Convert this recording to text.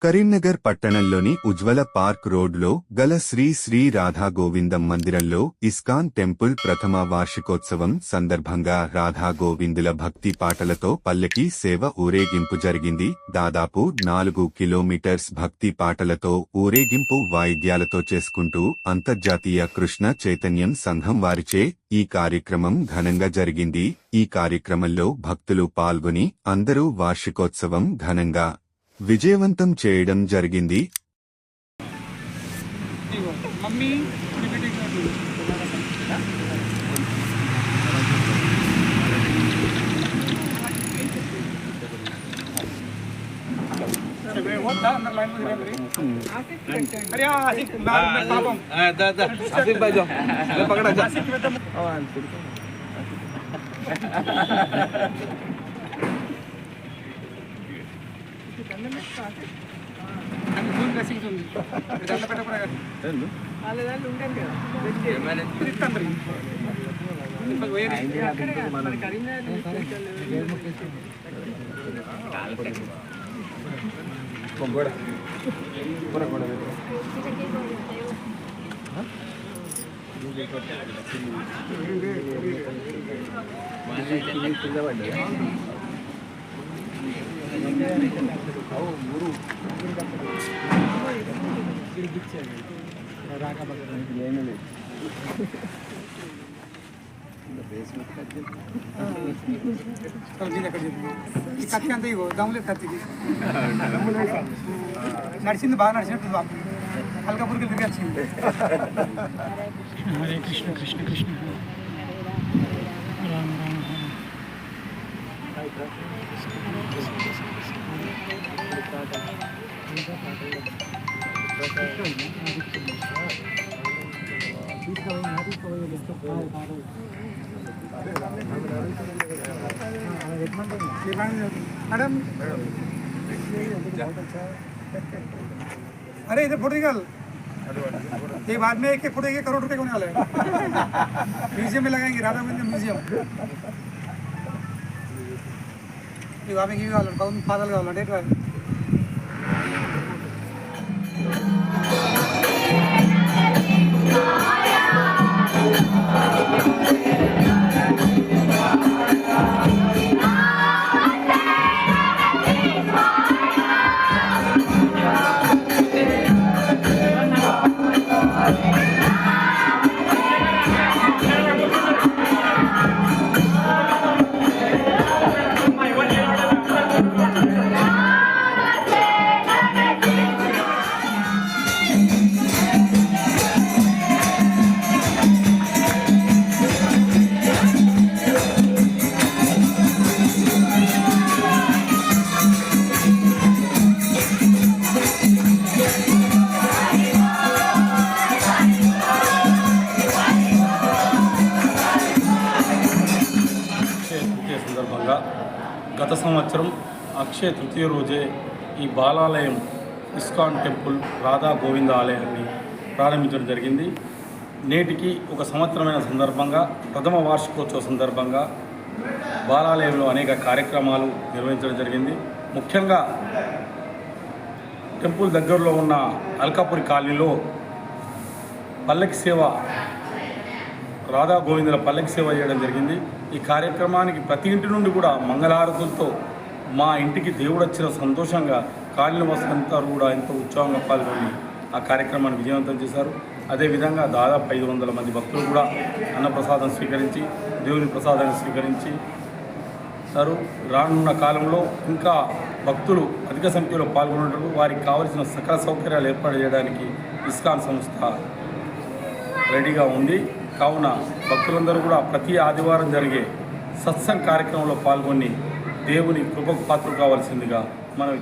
కరీంనగర్ పట్టణంలోని ఉజ్వల పార్క్ రోడ్లో గల శ్రీ శ్రీ రాధా గోవిందం మందిరంలో ఇస్కాన్ టెంపుల్ ప్రథమ వార్షికోత్సవం సందర్భంగా రాధా గోవిందుల భక్తి పాటలతో పల్లకి సేవ ఊరేగింపు జరిగింది. దాదాపు 4 కిలోమీటర్స్ భక్తి పాటలతో ఊరేగింపు వాయిద్యాలతో చేసుకుంటూ అంతర్జాతీయ కృష్ణ చైతన్యం సంఘం వారిచే ఈ కార్యక్రమం ఘనంగా జరిగింది. ఈ కార్యక్రమంలో భక్తులు పాల్గొని అందరూ వార్షికోత్సవం ఘనంగా విజయవంతం చేయడం జరిగింది. కత్తి అంతా ఇగో దమ్ములేదు కత్తికి నడిచింది బాగా నడిచినట్టు అల్కాపూర్కి తిరిగి వచ్చింది. హరే కృష్ణ కృష్ణ కృష్ణ రామ मैडम अरे इधर फोटो निकाल। ये बाद में एक फोटो 1 करोड़ रुपए का होने वाला है। म्यूजियम में लगाएंगे, राधा गोविंद म्यूजियम। ये वहाँ पे की वाला कौन पागल का वाला डेट है। సందర్భంగా గత సంవత్సరం అక్షయ తృతీయ రోజే ఈ బాలాలయం ఇస్కాన్ టెంపుల్ రాధా గోవింద ఆలయాన్ని ప్రారంభించడం జరిగింది. నేటికి ఒక సంవత్సరమైన సందర్భంగా ప్రథమ వార్షికోత్సవ సందర్భంగా బాలాలయంలో అనేక కార్యక్రమాలు నిర్వహించడం జరిగింది. ముఖ్యంగా టెంపుల్ దగ్గరలో ఉన్న అల్కాపురి కాలనీలో పల్లకి సేవ, రాధా గోవిందుల పల్లకి సేవ చేయడం జరిగింది. ఈ కార్యక్రమానికి ప్రతి ఇంటి నుండి కూడా మంగళహారతులతో మా ఇంటికి దేవుడు వచ్చిన సంతోషంగా కాలనీ వాసులంతా కూడా ఎంతో ఉత్సాహంగా పాల్గొని ఆ కార్యక్రమాన్ని విజయవంతం చేశారు. అదేవిధంగా దాదాపు 500 మంది భక్తులు కూడా అన్నప్రసాదం స్వీకరించి దేవుని ప్రసాదాన్ని స్వీకరించి సారు. రానున్న కాలంలో ఇంకా భక్తులు అధిక సంఖ్యలో పాల్గొనడం, వారికి కావలసిన సకల సౌకర్యాలు ఏర్పాటు చేయడానికి ఇస్కాన్ సంస్థ రెడీగా ఉంది. కావున భక్తులందరూ కూడా ప్రతి ఆదివారం జరిగే సత్సంగ్ కార్యక్రమంలో పాల్గొని దేవుని కృపకు పాత్రలు కావాల్సిందిగా మనం